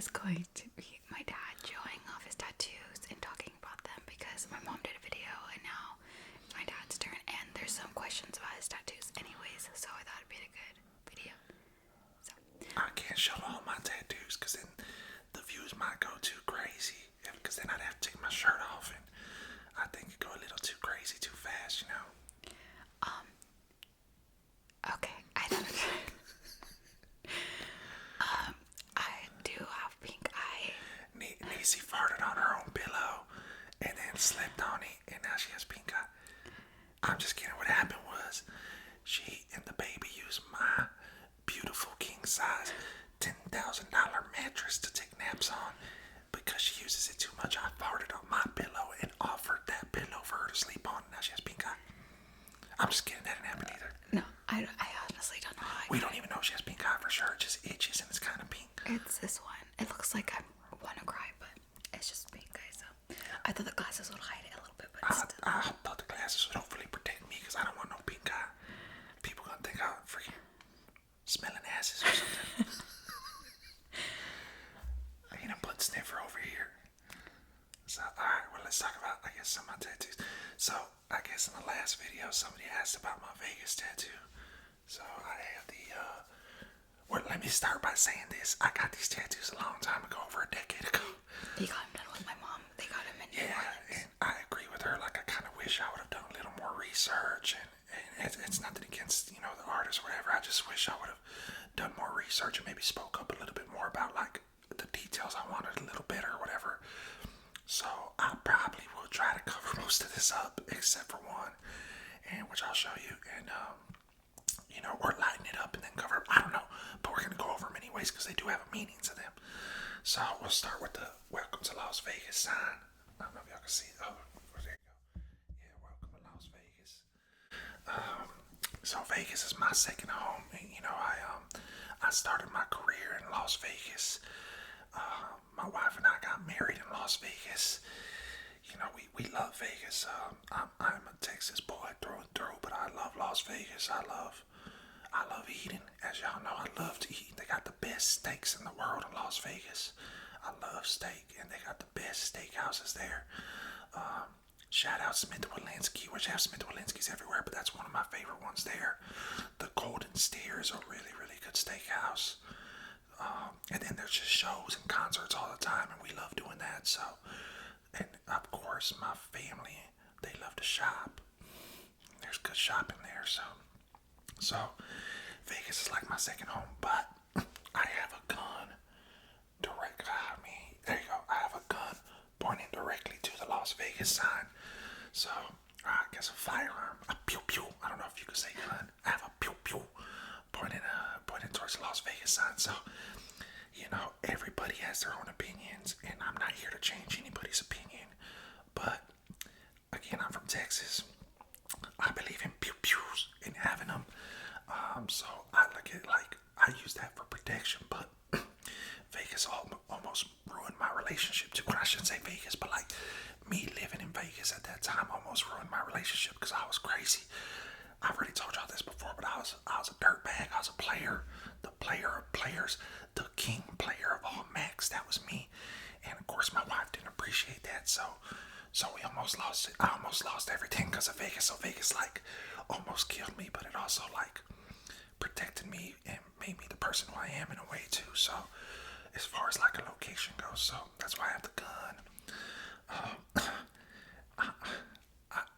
is going to be my dad showing off his tattoos and talking about them because my mom did a video and now it's my dad's turn and there's some questions about his tattoos anyways, so I thought it'd be a good video. So I can't show all my tattoos because then the views might go too crazy, because then I'd have to take my shirt off and I think it'd go a little too crazy too fast, you know. Okay, I don't I do have pink eye. Niecy farted on her own pillow and then slept on it, and now she has pink eye. I'm just kidding. What happened was she and the baby used my beautiful king size $10,000 mattress to take naps on. Because she uses it too much, I farted on my pillow and offered that pillow for her to sleep on, and now she has pink eye. I'm just kidding. That didn't happen either. No, I honestly don't know how We don't even know if she has pink eye for sure. It just itches and it's kind of pink. It's this one. It looks like I want to cry, but it's just pink eye, so I thought the glasses would hide it a little bit, but still. I thought the glasses would hopefully protect me because I don't want no pink eye. People gonna think I'm freaking smelling asses or something. I ain't a blood sniffer over here. So, alright, well, let's talk about, I guess, some of my tattoos. So, I guess in the last video, somebody asked about my Vegas tattoo. So, I have the, well, let me start by saying this. I got these tattoos a long time ago, over a decade ago. They got him done with my mom. They got him in New Orleans. And I agree with her. Like, I kind of wish I would have done a little more research. And it's nothing against, you know, the artist or whatever. I just wish I would have done more research and maybe spoke up a little bit more about, like, the details I wanted a little better or whatever. So I probably will try to cover most of this up except for one, and which I'll show you, and you know, or lighten it up and then cover up. I don't know, but we're gonna go over them anyways because they do have a meaning to them. So we'll start with the "Welcome to Las Vegas" sign. I don't know if y'all can see. Oh, there you go. Yeah, welcome to Las Vegas. So Vegas is my second home, and you know, I started my career in Las Vegas. My wife and I got married in Las Vegas. You know, we love Vegas. I'm a Texas boy through and through, but I love Las Vegas. I love eating. As y'all know, I love to eat. They got the best steaks in the world in Las Vegas. I love steak, and they got the best steakhouses there. Shout out Smith & Wollensky, which have Smith & Wollensky's everywhere, but that's one of my favorite ones there. The Golden Steer is a really, really good steakhouse. And then there's just shows and concerts all the time, and we love doing that. So, and of course, my family, they love to shop. There's good shopping there, so Vegas is like my second home. But I have a gun there you go. I have a gun pointing directly to the Las Vegas sign. So, I guess a firearm, a pew pew. I don't know if you could say gun. I have a pew pew pointing towards the Las Vegas sign. So, you know, everybody has their own opinions, and I'm not here to change anybody's opinion. But again, I'm from Texas. I believe in pew pews and having them. So I look at it like I use that for protection. But Vegas almost ruined my relationship too. Well, I shouldn't say Vegas, but like me living in Vegas at that time almost ruined my relationship because I was crazy. I've already told y'all this before, but I was a dirtbag. I was a player, the player of players, the king player of all Max. That was me, and of course my wife didn't appreciate that. So we almost lost it. I almost lost everything because of Vegas. So Vegas like almost killed me, but it also like protected me and made me the person who I am in a way too. So as far as like a location goes, so that's why I have the gun.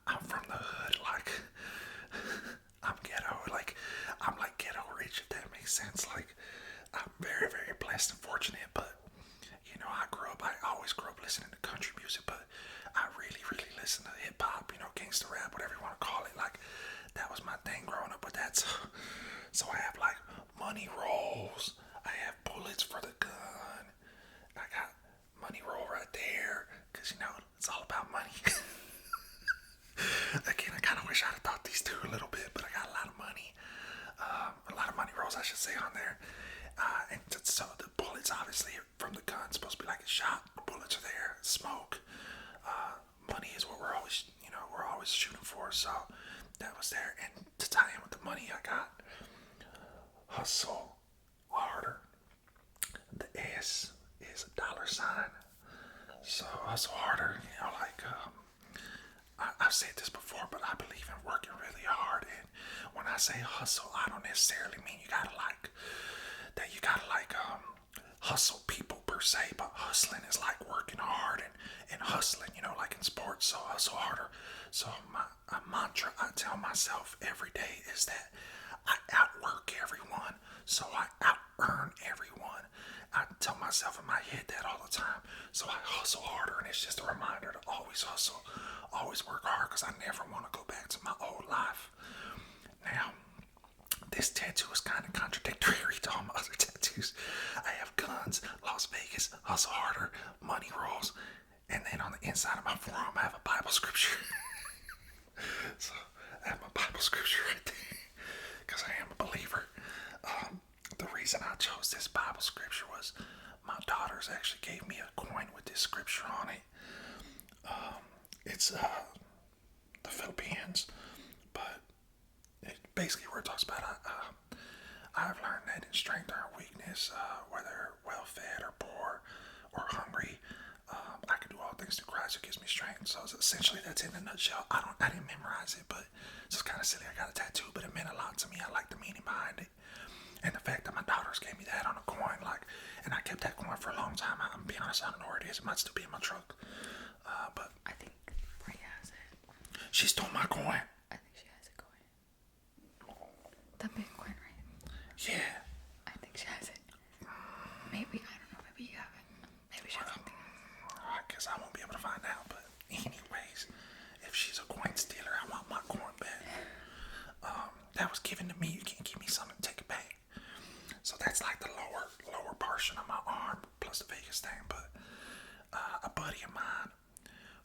I'm from the hood, like I'm ghetto, like I'm like ghetto rich, if that makes sense. Like I'm very, very blessed and fortunate, but you know, I always grew up listening to country music, but I really, really listen to hip hop, you know, gangster rap, whatever you want to call it. Like that was my thing growing up with that. So I have like money rolls, I have bullets for the gun, I got money roll right there, cause you know, it's all about money. Again, I kind of wish I'd have thought these two a little bit, but I got a lot of money rolls, I should say, on there. And so the bullets, obviously, from the gun, supposed to be like a shot. The bullets are there, smoke. Money is what we're always shooting for. So that was there. And to tie in with the money, I got hustle harder. The S is is a dollar sign. So hustle harder, you know, like I've said this before, but I believe in working really hard. And when I say hustle, I don't necessarily mean you gotta hustle people per se, but hustling is like working hard and hustling, you know, like in sports. So hustle harder. So my mantra I tell myself every day is that I outwork everyone, so I out earn everyone. I tell myself in my head that all the time. So I hustle harder, and it's just a reminder to always hustle, always work hard, because I never want to go back to my old life. Now, this tattoo is kind of contradictory to all my other tattoos. I have guns, Las Vegas, hustle harder, money rolls, and then on the inside of my forearm I have a Bible scripture. So I have my Bible scripture right there because I am a believer. The reason I chose this Bible scripture was my daughters actually gave me a coin with this scripture on it. It's the Philippines, but basically where it talks about I've learned that in strength or weakness, whether well fed or poor or hungry, I can do all things through Christ who gives me strength. So essentially that's in a nutshell. I didn't memorize it, but it's just kind of silly. I got a tattoo, but it meant a lot to me. I like the meaning behind it. And the fact that my daughters gave me that on a coin, and I kept that coin for a long time. I'm being honest, I don't know where it is. It might still be in my truck. But I think Bria has it. She stole my coin. I think she has a coin. The big coin, right? Yeah. I think she has it. Maybe, I don't know, maybe you have it. Maybe she has something else. I guess I won't be able to find out, but anyways, if she's a coin stealer, I want my coin back. That was given to me. You can't give me something to take it back. So that's like the lower portion of my arm plus the Vegas thing. But a buddy of mine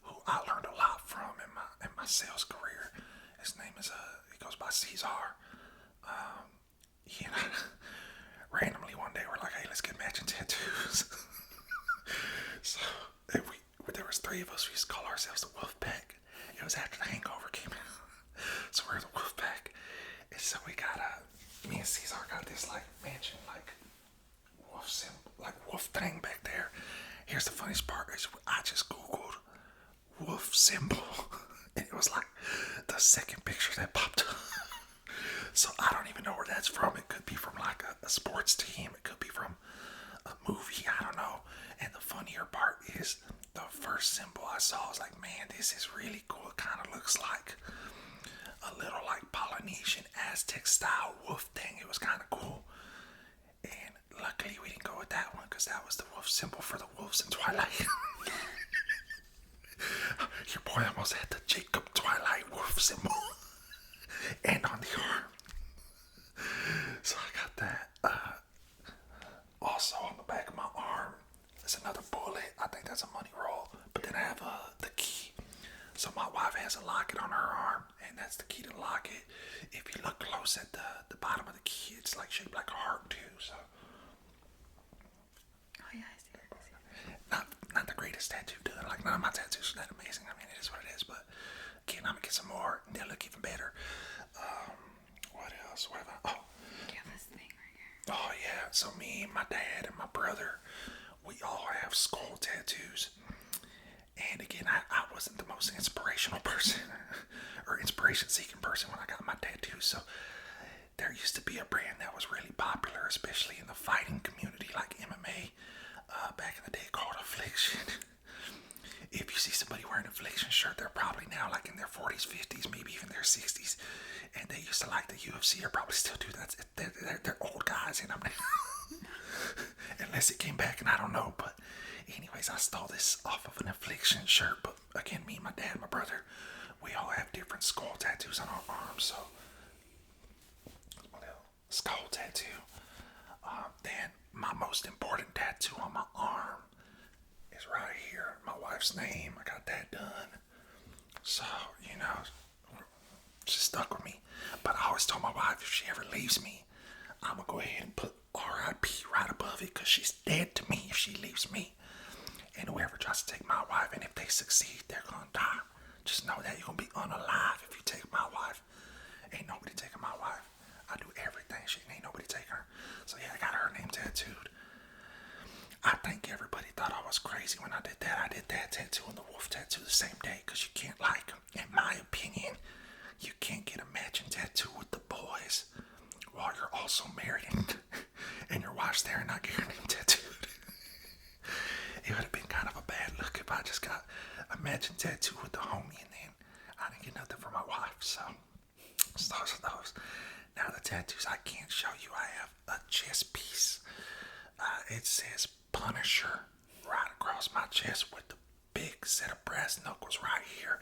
who I learned a lot from in my sales career, his name is he goes by Cesar. He and I randomly one day we're like, hey, let's get matching tattoos. So there was three of us. We used to call ourselves the Wolf Pack. It was after the Hangover came out. So we're the Wolf Pack. And so we got me and Cesar got this like mansion, like wolf symbol, like wolf thing back there. Here's the funniest part is I just Googled wolf symbol and it was like the second picture that popped up. So I don't even know where that's from. It could be from like a sports team. It could be from a movie. I don't know. And the funnier part is the first symbol I saw. I was like, man, this is really cool. It kind of looks like a little like Polynesian Aztec style wolf thing. It was kind of cool. And luckily we didn't go with that one because that was the wolf symbol for the wolves in Twilight. Your boy almost had the Jacob Twilight wolf symbol. And on the arm. So I got that. Also on the back of my arm is another bullet. I think that's a money roll. But then I have the key. So my wife has a locket on her arm, and that's the key to the locket. If you look close at the bottom of the key, it's like shaped like a heart too. So. Oh yeah, I see it. Not the greatest tattoo done. Like none of my tattoos are that amazing. I mean, it is what it is. But again, I'm gonna get some more, and they'll look even better. What else? What have I? Oh. You have this thing right here. Oh yeah. So me, my dad, and my brother, we all have skull tattoos. And again, I wasn't the most inspirational person or inspiration-seeking person when I got my tattoos. So there used to be a brand that was really popular, especially in the fighting community, like MMA, back in the day, called Affliction. If you see somebody wearing an Affliction shirt, they're probably now like in their 40s, 50s, maybe even their 60s. And they used to like the UFC, or probably still do that. They're old guys in them now. Unless it came back, and I don't know, but anyways, I stole this off of an Affliction shirt. But again, me, my dad, my brother, we all have different skull tattoos on our arms. So, skull tattoo. Then my most important tattoo on my arm is right here. My wife's name. I got that done. So, you know, she stuck with me. But I always told my wife if she ever leaves me, I'm going to go ahead and put R.I.P. right above it because she's dead to me if she leaves me. And whoever tries to take my wife, and if they succeed, they're going to die. Just know that you're going to be unalive if you take my wife. Ain't nobody taking my wife. I do everything. She ain't nobody taking her. So yeah, I got her name tattooed. I thank everybody was crazy when I did that. I did that tattoo and the wolf tattoo the same day because you can't, like, in my opinion, you can't get a matching tattoo with the boys while you're also married and your wife's there and not getting your name tattooed. It would have been kind of a bad look if I just got a matching tattoo with the homie and then I didn't get nothing for my wife. So those are those. Now the tattoos I can't show you. I have a chest piece. It says Punisher right across my chest with the big set of brass knuckles right here,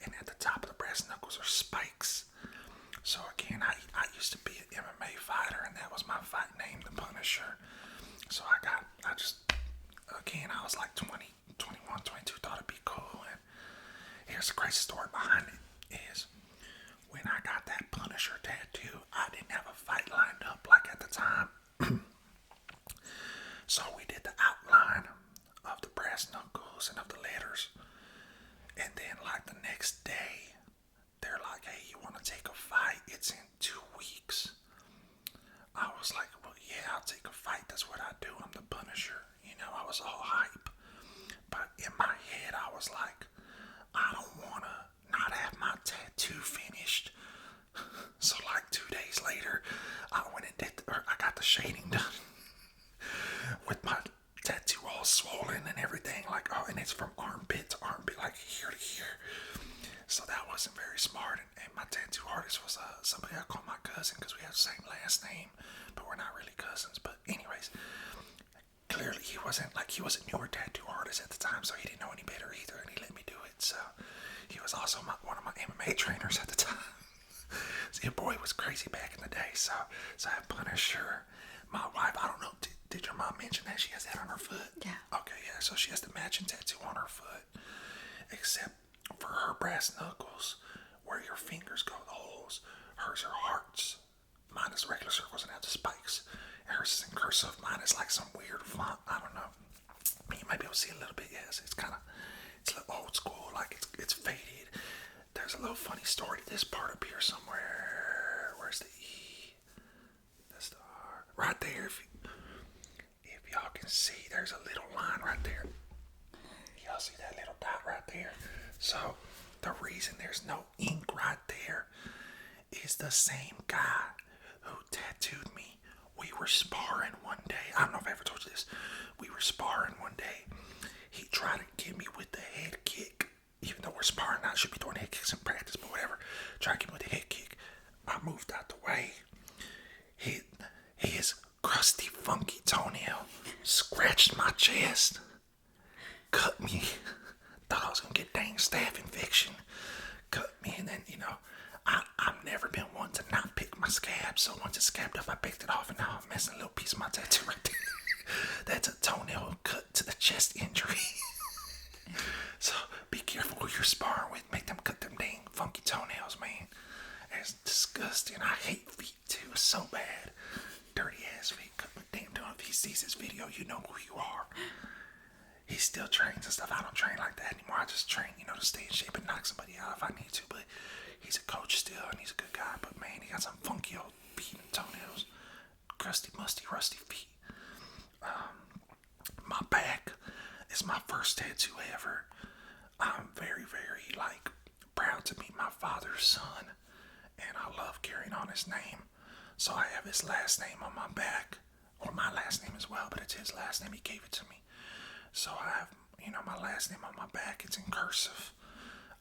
and at the top of the brass knuckles are spikes. So again, I used to be an MMA fighter, and that was my fight name, the Punisher. So again, I was like 20, 21, 22, thought it'd be cool. And here's the crazy story behind it is, when I got that Punisher tattoo, I didn't have a fight lined up like at the time. So we did the outline of the brass knuckles and of the letters. And then like the next day, they're like, hey, you want to take a fight? It's in 2 weeks. I was like, well, yeah, I'll take a fight. That's what I do. I'm the Punisher. You know, I was all hype. But in my head, I was like, I don't want to not have my tattoo finished. So like 2 days later, I went and I got the shading done with my tattoo all swollen and everything. Like, oh, and it's from armpit to armpit, like here to here. So that wasn't very smart. And my tattoo artist was somebody I call my cousin because we have the same last name, but we're not really cousins. But anyways, clearly he wasn't a newer tattoo artist at the time, so he didn't know any better either, and he let me do it. So he was also one of my MMA trainers at the time. See, your boy was crazy back in the day. So I have Punisher. My wife, I don't know, did your mom mention that she has that on her foot? Yeah. Okay, yeah, so she has the matching tattoo on her foot. Except for her brass knuckles, where your fingers go, the holes, hers are hearts. Mine is regular circles and have the spikes. And hers is in cursive. Mine is like some weird font. I don't know. You might be able to see a little bit, yes. It's a little old school, like it's faded. There's a little funny story to this part up here somewhere. Where's the E? That's the R. Right there. If y'all can see, there's a little line right there. Y'all see that little dot right there? So the reason there's no ink right there is the same guy who tattooed me. We were sparring one day. I don't know if I ever told you this. We were sparring one day. He tried to get me with the head kick. Even though we're sparring, I should be doing head kicks in practice, but whatever. Tried to get me with the head kick. I moved out the way. His crusty, funky toenail scratched my chest. Cut me. Thought I was going to get dang staph infection. Cut me, and then, I've never been one to not pick my scab, so once it scabbed up, I picked it off, and now I'm missing a little piece of my tattoo right there. That's a toenail cut to the chest injury. So be careful who you're sparring with. Make them cut them dang funky toenails, man. It's disgusting. I hate feet too. It's so bad. Dirty ass feet. But damn, if he sees this video, you know who you are. He still trains and stuff. I don't train like that anymore. I just train, to stay in shape and knock somebody out if I need to. But he's a coach still, and he's a good guy. But man, he got some funky old feet and toenails. Crusty, musty, rusty feet. My back is my first tattoo ever. I'm very, very, proud to be my father's son. And I love carrying on his name. So I have his last name on my back. Or my last name as well, but it's his last name. He gave it to me. So I have, my last name on my back. It's in cursive.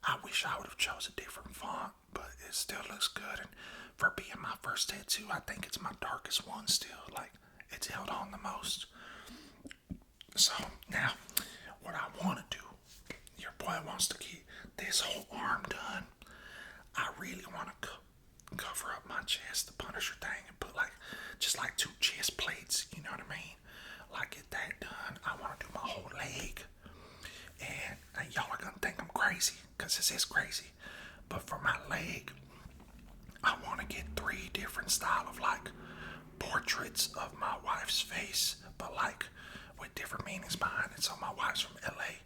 I wish I would have chose a different font, but it still looks good. And for being my first tattoo, I think it's my darkest one still. It's held on the most. So now, what I want to do, your boy wants to get this whole arm done. I really want to cover up my chest, the Punisher thing, and put just 2 chest plates, you know what I mean? Get that done. I want to do my whole leg. And y'all are going to think I'm crazy, because this is crazy. But for my leg, I want to get 3 different style of portraits of my wife's face, but with different meanings behind it. So my wife's from LA,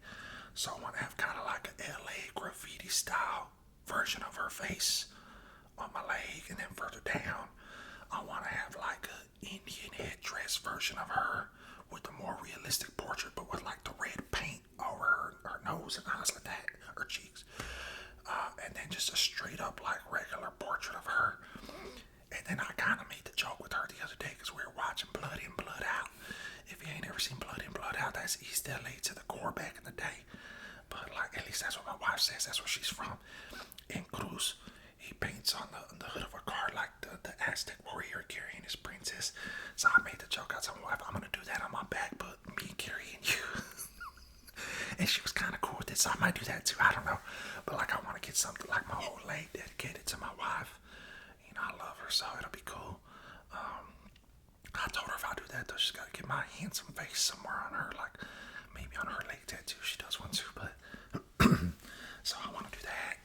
so I want to have kind of a LA graffiti style version of her face on my leg, and then further down I want to have an Indian headdress version of her with the more realistic portrait, but with like the red paint over her nose and eyes like that, her cheeks. And then just a straight up like regular portrait of her. And then I kind of made the joke with her the other day because we were watching Blood In, Blood Out. If you ain't ever seen Blood In, Blood Out, that's East LA to the core back in the day. But like, at least that's what my wife says. That's where she's from. In Cruz, he paints on the hood of a car like the Aztec warrior carrying his princess. So I made the joke. I told my wife, I'm gonna do that on my back, but me carrying you. And she was kind of cool with it, so I might do that too. I don't know, but like I want to get something like my whole leg dedicated to my wife. You know, I love her, so it'll be cool. I told her if I do that, though, she's got to get my handsome face somewhere on her, like maybe on her leg tattoo. She does one too, but so I want to do that.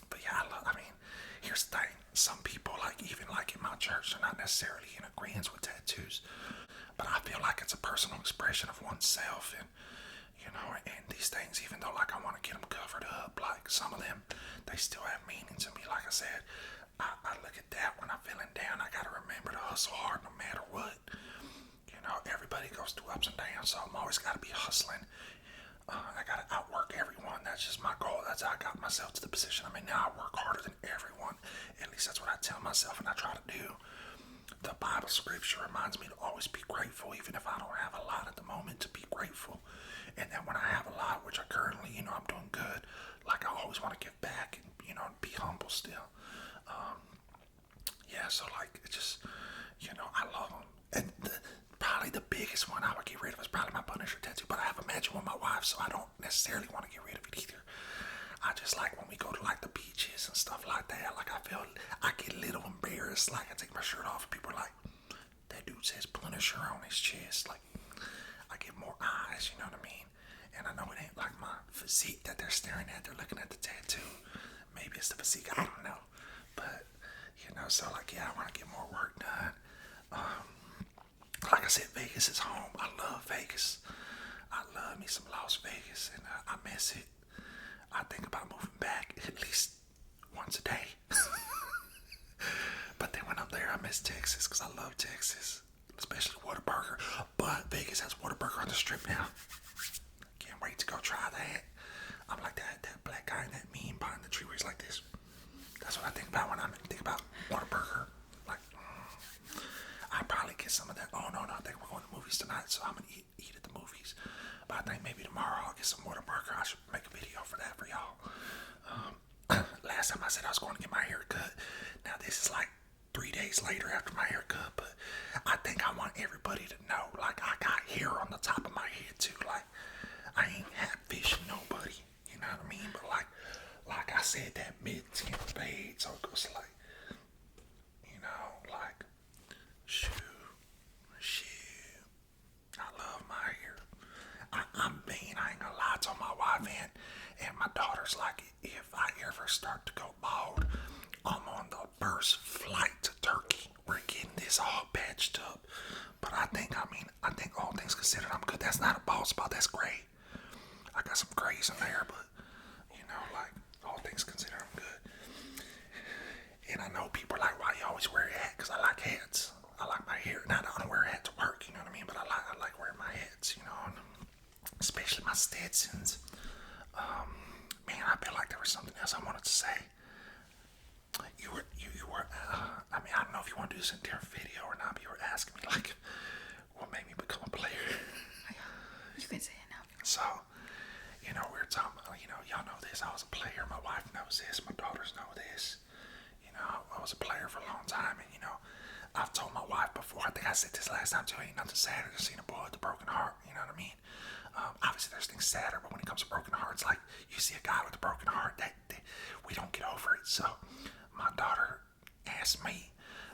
But yeah, I mean, here's the thing. Some people, like even like in my church, are not necessarily in agreement with tattoos, but I feel like it's a personal expression of oneself, and you know, and these things, even though like I want to get them covered up, like some of them, they still have meaning to me. Like I said, I look at that when I'm feeling down. I gotta remember to hustle hard no matter what. You know, everybody goes through ups and downs, so I'm always gotta be hustling. I gotta outwork everyone. That's just my goal. That's how I got myself to the position I'm in now. I work harder than everyone. At least that's what I tell myself, and I try to do. The Bible scripture reminds me to always be grateful, even if I don't have a lot at the moment, to be grateful. And then when I have a lot, which I currently, you know, I'm doing good, like I always want to give back and, you know, be humble still. Yeah, so like, it just, you know, I love them. And probably the biggest one I would get rid of is probably my Punisher tattoo, but I have a match with my wife, so I don't necessarily want to get rid of it either. I just like when we go to like the beaches and stuff like that, like I feel, I get a little embarrassed, like I take my shirt off and people are like, that dude says Punisher on his chest, like, I get more eyes, you know what I mean? And I know it ain't like my physique that they're staring at, they're looking at the tattoo. Maybe it's the physique, I don't know. But, you know, so like, yeah, I want to get more work done. Like I said, Vegas is home. I love Vegas. I love me some Las Vegas, and I miss it. I think about moving back at least once a day. But then when I'm there, I miss Texas because I love Texas, especially Whataburger. But Vegas has Whataburger on the strip now. Can't wait to go try that. I'm like that black guy in that meme behind the tree where he's like this. That's what I think about when I think about Whataburger. Like, I probably get some of that. Oh no, I think we're going to movies tonight, so I'm gonna eat at the movies. But I think maybe tomorrow I'll get some Whataburger. I should make a video for that for y'all. Last time I said I was going to get my hair cut. Now this is like 3 days later after my haircut, but I think I want everybody to know, like, I got hair on the top of my head too. Like, I ain't catfishing nobody, you know what I mean? But like I said, that mid-tint fade, so it goes like, you know, like, shoo. I love my hair. I'm mean, I ain't gonna lie to my wife and my daughter's like, if I ever start to go bald, I'm on the first flight to Turkey. We're getting this all patched up. But I think all things considered, I'm good. That's not a bald spot, that's gray. I got some grays in there, but, you know, like, all things considered, I'm good. And I know people are like, why you always wear a hat? Because I like hats. I like my hair. Now, I don't wear a hat to work, you know what I mean? But I like wearing my hats, you know, and especially my Stetsons. Man, I feel like there was something else I wanted to say. You were, I mean, I don't know if you want to do this in a different video or not, but you were asking me, like, what made me become a player? You can say it now. So, you know, we were talking about, you know, y'all know this, I was a player, my wife knows this, my daughters know this. You know, I was a player for a long time, and, you know, I've told my wife before, I think I said this last time too, ain't nothing sadder than seeing a boy with a broken heart, you know what I mean? Obviously there's things sadder, but when it comes to broken hearts, like, you see a guy with a broken heart, that we don't get over it. So my daughter asked me,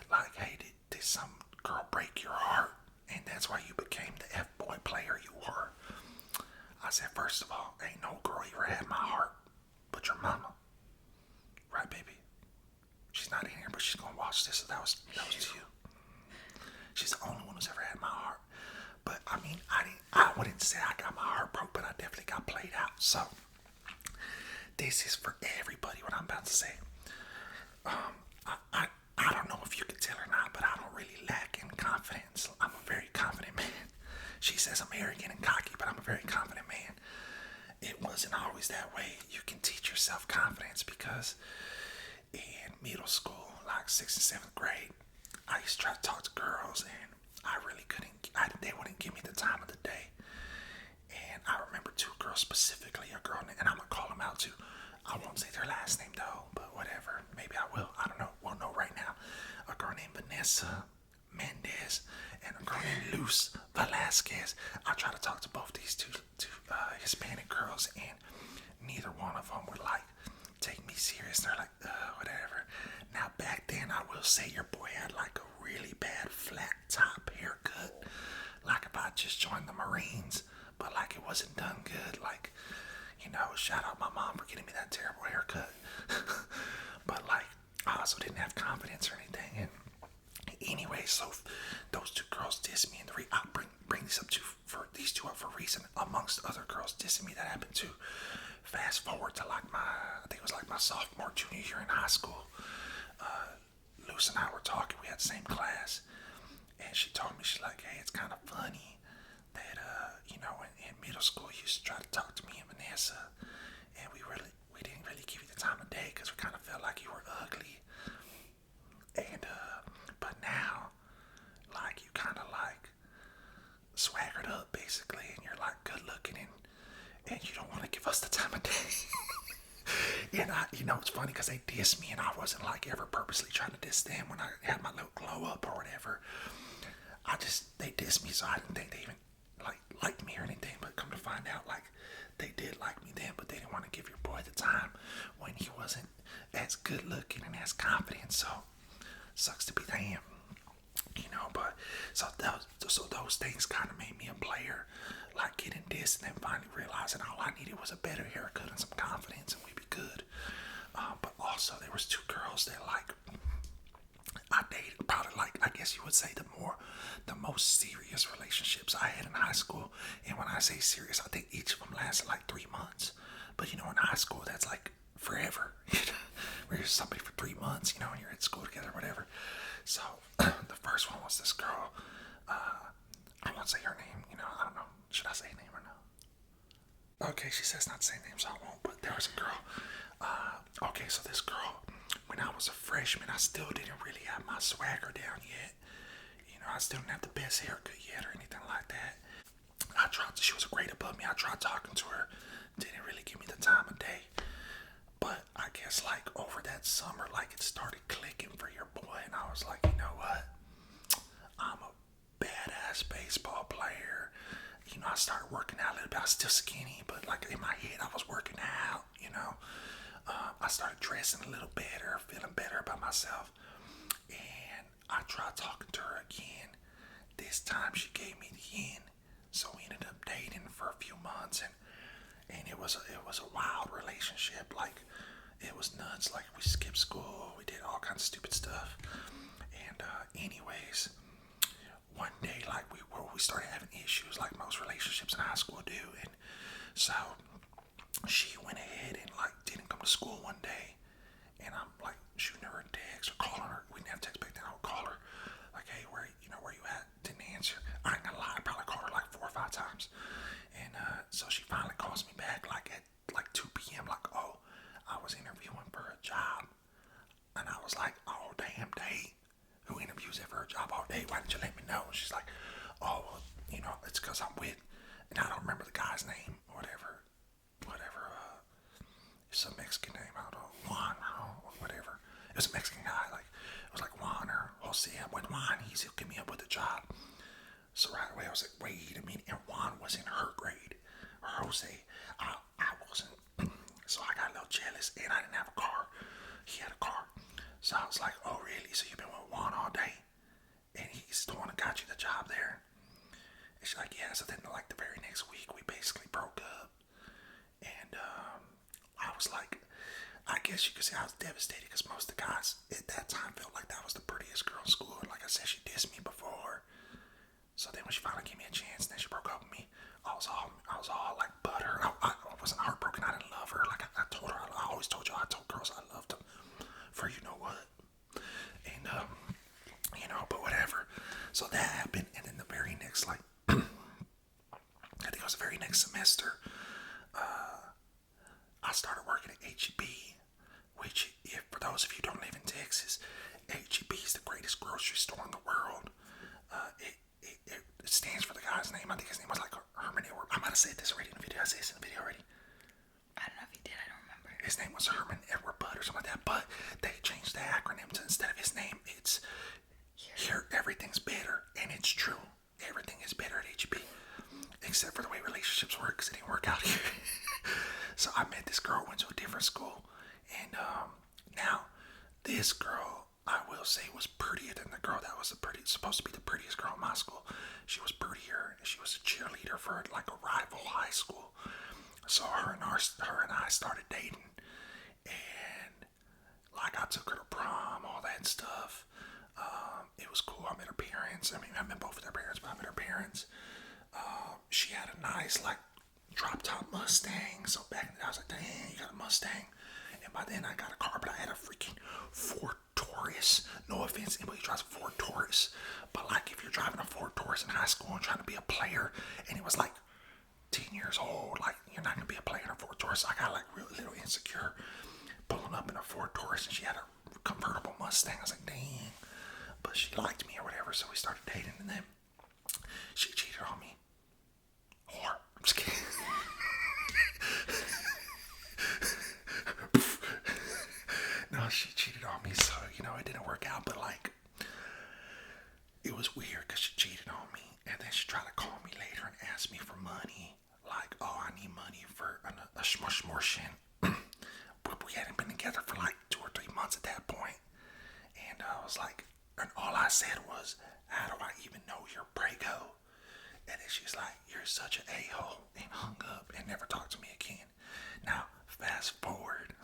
like, hey, did some girl break your heart, and that's why you became the F-boy player you were? I said, first of all, ain't no girl ever had my heart but your mama, right, baby? She's not in here, but she's gonna watch this, so that was to you. She's the only one who's ever had my heart. But I mean, I wouldn't say I got my heart broke, but I definitely got played out. So this is for everybody, what I'm about to say. I I don't know if you can tell or not, but I don't really lack in confidence. I'm a very confident man. She says I'm arrogant and cocky, but I'm a very confident man. It wasn't always that way. You can teach yourself confidence because in middle school, like 6th and 7th grade, I used to try to talk to girls and I really couldn't, they wouldn't give me the time of the day. And I remember two girls specifically, a girl, and I'm gonna call them out too. I won't say their last name though, but whatever. Maybe I will. I don't know. Won't know right now. A girl named Vanessa Mendez and a girl named Luz Velasquez. I tried to talk to both these two Hispanic girls, and neither one of them would like take me serious. They're like, whatever. Now back then, I will say your boy had like a really bad flat top haircut, like if I just joined the Marines, but like it wasn't done good. Like, you know, shout out my mom for getting me that terrible haircut. But like, I also didn't have confidence or anything. And anyway, so those two girls dissed me, and I'll bring these up to for these two up for a reason. Amongst other girls dissing me, that happened too. Fast forward to like I think it was like my sophomore, junior year in high school. Luce and I were talking. We had the same class, and she told me, she's like, "Hey, it's kind of funny that you know, in middle school, you used to try to talk to me and Vanessa, and we didn't really give you the time of day because we kind of felt like you were ugly. And but now, like, you kind of like swaggered up basically, and you're like good looking, and you don't want to give us the time of day." And you know, it's funny because they dissed me, and I wasn't like ever purposely trying to diss them when I had my little glow up or whatever. They dissed me, so I didn't think they even liked me or anything. But come to find out, like, they did like me then, but they didn't want to give your boy the time when he wasn't as good looking and as confident. So sucks to be them, you know. But so those things kind of made me a player, like getting dissed and then finally realizing all I needed was a better haircut and some confidence, and we'd be good. But also there was two girls that like I dated, probably like, I guess you would say the most serious relationships I had in high school. And when I say serious, I think each of them lasted like 3 months. But you know, in high school, that's like forever. Where you're somebody for 3 months, you know, and you're at school together, whatever. So the first one was this girl. I won't say her name, you know, I don't know. Should I say her name or no? Okay, she says not to say names, so I won't. But there was a girl. Okay, so this girl, when I was a freshman, I still didn't really have my swagger down yet. You know, I still didn't have the best haircut yet or anything like that. She was a grade above me. I tried talking to her, didn't really give me the time of day. But I guess like over that summer, like it started clicking for your boy, and I was like, you know what? I'm a badass baseball player. You know, I started working out a little bit. I was still skinny, but like in my head, I was working out, you know. I started dressing a little better, feeling better about myself. And I tried talking to her again. This time she gave me the in. So we ended up dating for a few months, and it was a wild relationship. Like, it was nuts. Like, we skipped school, we did all kinds of stupid stuff. And anyways, one day, like, we started having issues like most relationships in high school do. And so she went ahead and like didn't come to school one day, and I'm like shooting her a text or calling her. We didn't have text back then. I would call her like, "Hey, where you at?" Didn't answer. I ain't gonna lie, I probably called her like 4 or 5 times. And so she finally calls me back like at like 2 p.m. like, "Oh, I was interviewing for a job." And I was like, "Oh, damn day. Who interviews for a job all day? Why didn't you let me know?" And she's like, "Oh, well, you know, it's because I'm with," and I don't remember the guy's name or whatever. It's a Mexican name, I don't know, Juan or whatever. It was a Mexican guy, like, it was like Juan or Jose. I'm with Juan, he's hooking me up with a job. So right away I was like, wait a minute, and Juan was in her grade, or Jose. I wasn't, so I got a little jealous, and I didn't have a car. He had a car. So I was like, oh really, so you've been with Juan all day? And he's the one that got you the job there? And she's like, yeah. So then like the very next week, we basically broke up. And I was like, I guess you could say I was devastated because most of the guys at that time felt like that was the prettiest girl in school. And like I said, she dissed me before. So then when she finally gave me a chance, then she broke up with me. I was all like butter. I wasn't heartbroken. I didn't love her. Like I told her, I always told you, I told girls I loved them for you know what. And was the very next semester. I started working at HEB, which, if for those of you who don't live in Texas, HEB is the greatest grocery store in the world. It stands for the guy's name. I think his name was like Herman Edward. I might have said this already in the video. I said this in the video already. I don't know if he did. I don't remember. His name was Herman Edward Budd or something like that. But they changed the acronym to, instead of his name, it's here everything's better. And it's true. Everything is better at HEB. Except for the way relationships work, because it didn't work out here. So I met this girl, went to a different school. And now, this girl, I will say, was prettier than the girl that was supposed to be the prettiest girl in my school. She was prettier, and she was a cheerleader for like a rival high school. So her and I started dating, and like I took her to prom, all that stuff. It was cool. I met her parents. I mean, I met both of their parents, but I met her parents. She had a nice like drop top Mustang. So back in the day, I was like, dang, you got a Mustang. And by then I got a car, but I had a freaking Ford Taurus. No offense, anybody who drives a Ford Taurus, but like if you're driving a Ford Taurus in high school and trying to be a player, and it was like 10 years old, like you're not gonna be a player in a Ford Taurus. So I got like real little insecure pulling up in a Ford Taurus, and she had a convertible Mustang. I was like, dang, but she liked me or whatever, so we started dating, and then she cheated on me. Whore. I'm just kidding. No, she cheated on me, so, it didn't work out, but, like, it was weird because she cheated on me, and then she tried to call me later and ask me for money, like, oh, I need money for a shmushmortion. But we hadn't been together for, like, 2 or 3 months at that point, and I was like, and all I said was, how do I even know you're prego? And then she's like, you're such an a-hole, and hung up and never talked to me again. Now, fast forward.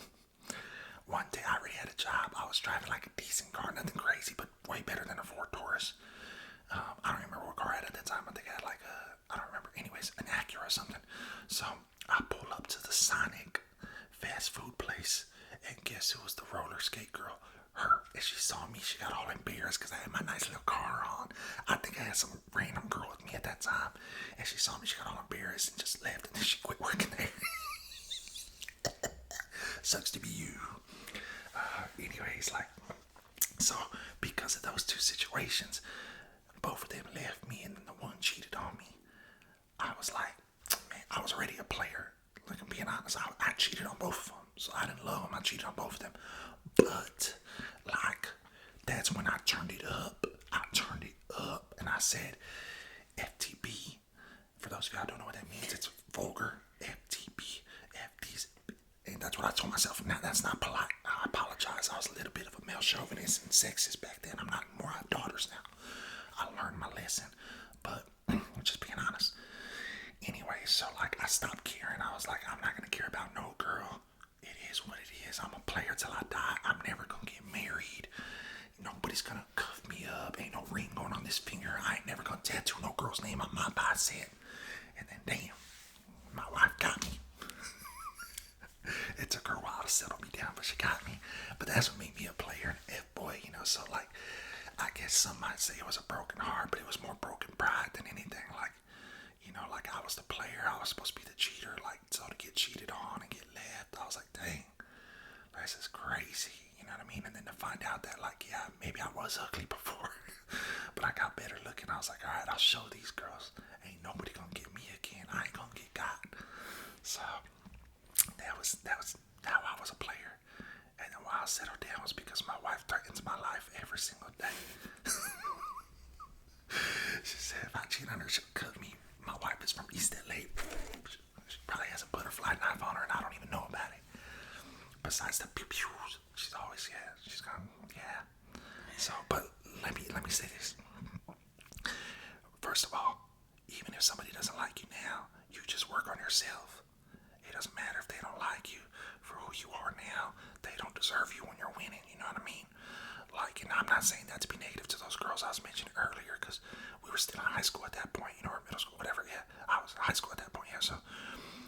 One day I already had a job. I was driving like a decent car, nothing crazy, but way better than a Ford Taurus. I don't remember what car I had at that time. I think I had like I don't remember. Anyways, an Acura or something. So I pull up to the Sonic fast food place, and guess who was the roller skate girl? Her. And she saw me, she got all embarrassed because I had my nice little car on. I think I had some random girl with me at that time, and she saw me, she got all embarrassed and just left, and then she quit working there. Sucks to be you. Anyways, like, so because of those two situations, both of them left me, and then the one cheated on me. I was like, man, I was already a player. Like, I'm being honest, I cheated on both of them. So I didn't love them, I cheated on both of them. But, like, that's when I turned it up. And I said, FTB. For those of you who don't know what that means, it's vulgar. FTB. FT's. And that's what I told myself. Now, that's not polite. I apologize. I was a little bit of a male chauvinist and sexist back then. I'm not anymore. I have daughters now. I learned my lesson. But, just being honest. Anyway, so, like, I stopped caring. I was like, I'm not going to care about no girl. It is what it is. I'm a player till I die. I'm never going to get married. Nobody's going to cuff me up. Ain't no ring going on this finger. I ain't never going to tattoo no girl's name on my bicep. And then, damn, my wife got me. It took her a while to settle me down, but she got me. But that's what made me a player, an F-boy, so, like, I guess some might say it was a broken heart, but it was more broken pride than anything. Like, like I was the player, I was supposed to be the cheater, like, so to get cheated on and get left, I was like, dang, this is crazy, you know what I mean? And then to find out that, like, yeah, maybe I was ugly before, but I got better looking. I was like, all right, I'll show these girls, ain't nobody gonna get me again, I ain't gonna get got. So that was how I was a player. And then why I settled down was because my wife threatens my life every single day. She said if I cheat on her, she'll cut me. My wife is from East LA. She probably has a butterfly knife on her and I don't even know about it. Besides the pew-pews, she's always, she's gone, So, but let me say this. First of all, even if somebody doesn't like you now, you just work on yourself. It doesn't matter if they don't like you for who you are now. They don't deserve you when you're winning, you know what I mean? Like, and I'm not saying that to be negative to those girls I was mentioning earlier, because we were still in high school at that point, or middle school, whatever, I was in high school at that point, so,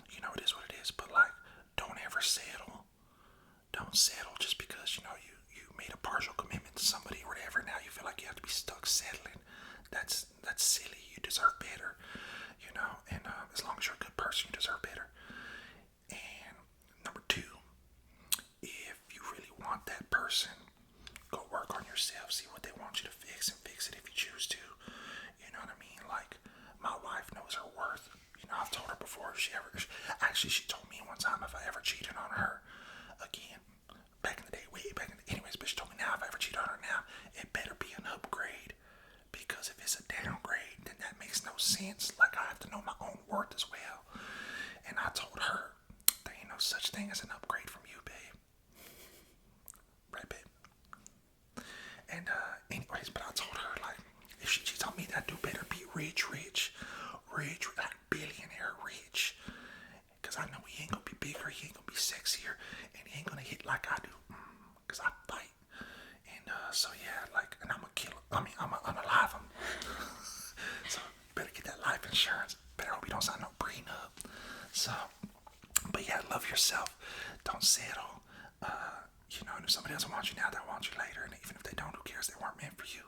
it is what it is, but, like, don't ever settle. Don't settle just because, you made a partial commitment to somebody or whatever, now you feel like you have to be stuck settling. That's silly. You deserve better, and as long as you're person. You deserve better. And number two, if you really want that person, go work on yourself. See what they want you to fix and fix it if you choose to. You know what I mean? Like, my wife knows her worth. You know, I've told her before she told me one time if I ever cheated on her again, back in the day, way back in the, anyways, but she told me now if I ever cheat on her now, it better be an upgrade. Because if it's a downgrade, then that makes no sense. Like, I have to know my own worth as well. And I told her, there ain't no such thing as an upgrade from you, babe. Right, babe? And, anyways, but I told her, like, if she cheats on me, that dude better be rich, like billionaire rich. Because I know he ain't gonna be bigger, he ain't gonna be sexier, and he ain't gonna hit like I do. Because I fight. And, so yeah, like, and I'm a killer. I mean, I'm alive. So, you better get that life insurance. Better hope you don't sign no prenup. So, but yeah, love yourself. Don't settle. You know, and if somebody doesn't want you now, they'll want you later. And even if they don't, who cares? They weren't meant for you.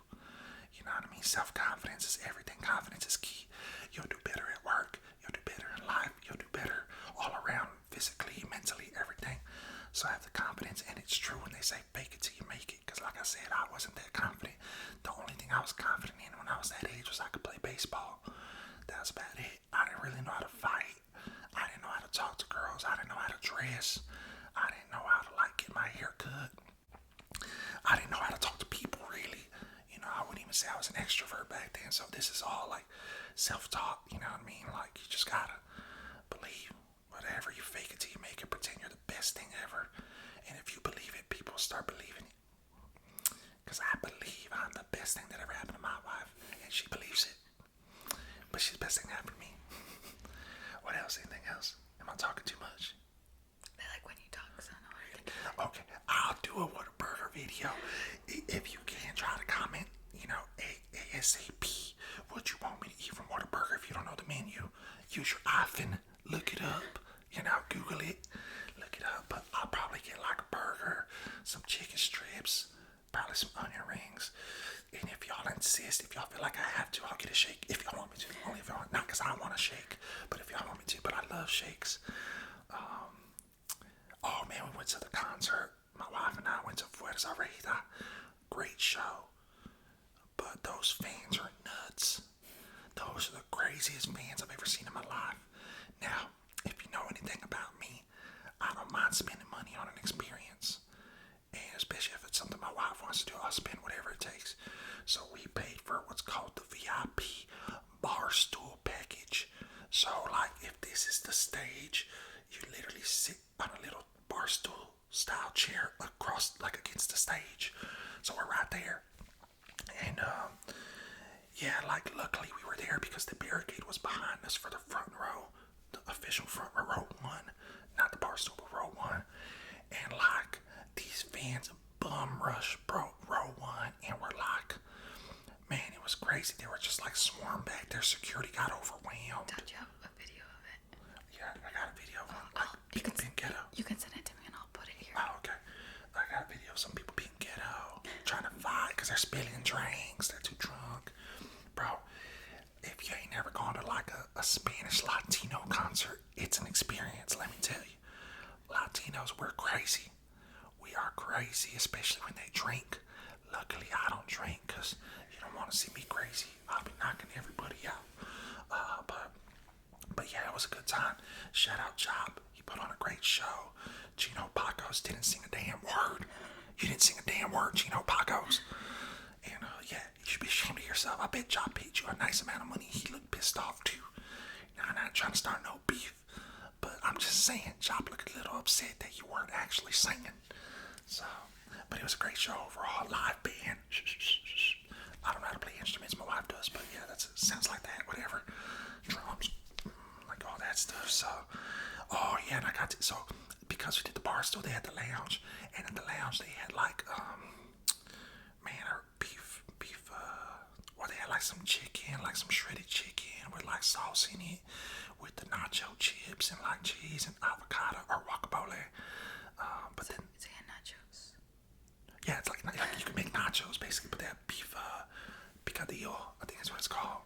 You know what I mean? Self-confidence is everything. Confidence is key. You'll do better at work. You'll do better in life. You'll do better all around, physically, mentally, everything. So have the confidence, and it's true when they say fake it till you make it. Because like I said, I wasn't that confident. The only thing I was confident in when I was that age was I could play baseball. That was about it. I didn't really know how to fight. I didn't know how to talk to girls. I didn't know how to dress. I didn't know how to, like, get my hair cut. I didn't know how to talk to people, really. You know, I wouldn't even say I was an extrovert back then. So this is all, like, self-talk. You know what I mean? Like, you just gotta believe whatever. You fake it till you make it. Pretend you're the best thing ever. And if you believe it, people start believing it. Because I believe I'm the best thing that ever happened to my wife. And she believes it. But she's the best thing that happened to me. What else? Anything else? Am I talking too much? I like when you talk, so no, I think. Okay, I'll do a Whataburger video. If you can, try to comment, you know, ASAP what you want me to eat from Whataburger. If you don't know the menu, use your iPhone, look it up, you know, Google it, look it up. But I'll probably get like a burger, some chicken strips, probably some onion rings. And if y'all insist, if y'all feel like I have to, I'll get a shake. If y'all want me to, only if y'all want, not because I want a shake, but if y'all want me to. But I love shakes. Oh man, we went to the concert. My wife and I went to Fuerza Regida. Great show. But those fans are nuts. Those are the craziest fans I've ever seen in my life. Now, if you know anything about me, I don't mind spending money on an experience. And especially if it's something my wife wants to do, I'll spend whatever it takes. So we paid for what's called the VIP bar stool package. So like if this is the stage, you literally sit on a little bar stool style chair across, like against the stage. So we're right there. And yeah, like luckily we were there because the barricade was behind us for the front row, the official front row one, not the bar stool, but row one. And like these fans bum rush row one, and we're like, man, it was crazy. They were just like swarmed back there. Security got overwhelmed. Don't you have a video of it? Yeah, I got a video of them. Like people being ghetto. You can send it to me and I'll put it here. Oh, okay. I got a video of some people being ghetto, trying to fight because they're spilling drinks. They're too drunk. Bro, if you ain't never gone to like a Spanish Latino concert, it's an experience, let me tell you. Latinos, we're crazy. We are crazy, especially when they drink. Luckily, I don't drink because you don't want to see me crazy. I'll be knocking everybody out. But yeah, it was a good time. Shout out Job. He put on a great show. Gino Pacos didn't sing a damn word. You didn't sing a damn word, Gino Pacos. And yeah, you should be ashamed of yourself. I bet Job paid you a nice amount of money. He looked pissed off too. Now, I'm not trying to start no beef, but I'm just saying, Job looked a little upset that you weren't actually singing. So, but it was a great show overall. Live band. I don't know how to play instruments. My wife does, but yeah, that sounds like that. Whatever. Drums, like all that stuff. So, oh yeah, and I got to, so because we did the bar stool, they had the lounge, and in the lounge they had like beef. Or they had like some chicken, like some shredded chicken with like sauce in it, with the nacho chips and like cheese and avocado or guacamole. But then So you had nachos. yeah, it's like you can make nachos basically, but they have beef picadillo, I think that's what it's called.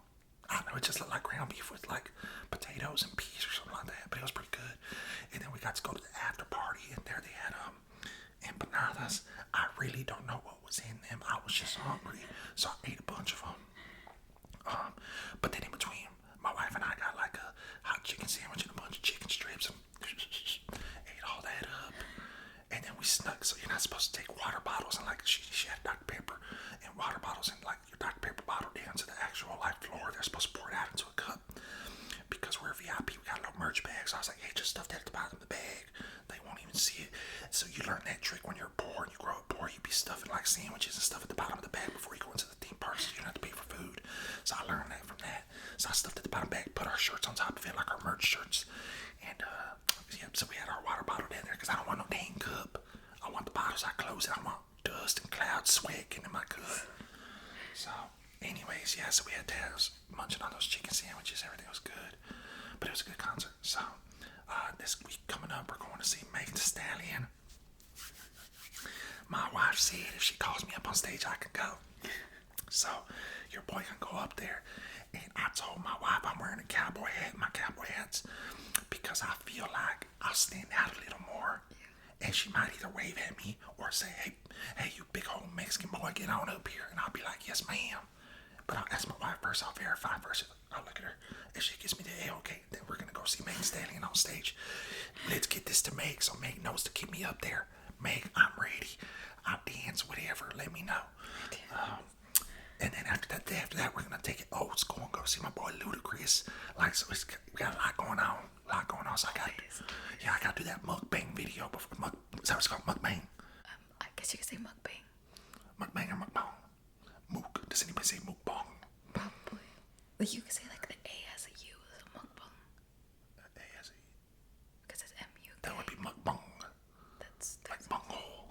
I don't know, it just looked like ground beef with like potatoes and peas or something like that. but it was pretty good. And then we got to go to the after party, and there they had empanadas. I really don't know what was in them. I was just hungry, so I ate a bunch of them. But then in between, my wife and I got like a hot chicken sandwich and a bunch of chicken strips and ate all that up. And then we snuck, so you're not supposed to take water bottles and like she had Dr. Pepper and water bottles and like your Dr. Pepper bottle down to the actual like floor. They're supposed to pour it out into a cup. Because we're VIP, we got little merch bags. So I was like, hey, just stuff that at the bottom of the bag. They won't even see it. So you learn that trick when you're poor and you grow up poor. You be stuffing like sandwiches and stuff at the bottom of the bag before you go into the theme park, so you don't have to pay for food. So I learned that from that. So I stuffed at the bottom bag, put our shirts on top of it, like our merch shirts. And yeah, so we had our water bottle down there because I don't want no dang cup. I want the bottles I close it. I want dust and clouds, sweat getting in my cup. So anyways, yeah, so we had that. I was munching on those chicken sandwiches. Everything was good. But it was a good concert. So this week coming up, we're going to see Megan Thee Stallion. My wife said if she calls me up on stage, I can go. So your boy can go up there. And I told my wife I'm wearing a cowboy hat, my cowboy hats, because I feel like I'll stand out a little more. And she might either wave at me or say, hey, you big old Mexican boy, get on up here. And I'll be like, yes, ma'am. But I'll ask my wife first, I'll verify first. I'll look at her. If she gives me the okay, then we're going to go see Megan Thee Stallion on stage. Let's get this to Meg so Meg knows to keep me up there. Meg, I'm ready. I'll dance, whatever. Let me know. And then after that, we're going to take it old school and go see my boy Ludacris. Like, so we got a lot going on. So I got to do that mukbang video. Is that what it's called? Mukbang? I guess you could say mukbang. Mukbang or mukbang? Mook. Does anybody say mukbang? Probably. But you could say like the A as a U is a mukbang. A as a Because it's M-U. That would be mukbang. That's like bunghole.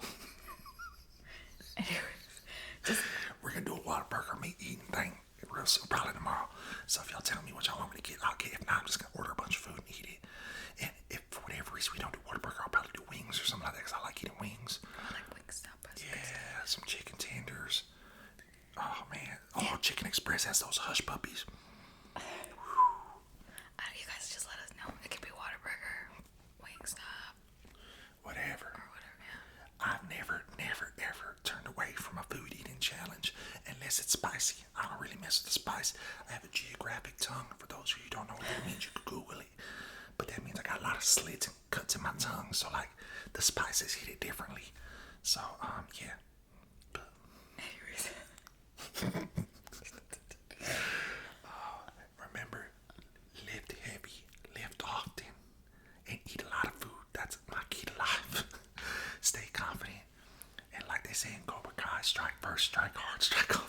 Anyways, we're gonna do a Whataburger meat eating thing real soon, probably tomorrow. So if y'all tell me what y'all want me to get, I'll get it. If not, I'm just gonna order a bunch of food and eat it. And if for whatever reason we don't do Whataburger, I'll probably do wings or something like that because I like eating wings. I like Wingstop. Yeah, some chicken tenders. Oh man. Oh, Chicken Express has those hush puppies. You guys just let us know. It could be Whataburger, Wingstop, whatever. Or whatever, yeah. I've never, ever turned away from a food eating challenge unless it's spicy. I don't really mess with the spice. I have a geographic tongue. For those of you who don't know what that means, you can Google it. But that means I got a lot of slits and cuts in my tongue. So like the spices hit it differently. So yeah. Remember, lift heavy, lift often, and eat a lot of food. That's my key to life. Stay confident. And like they say in Cobra Kai, strike first, strike hard, strike home.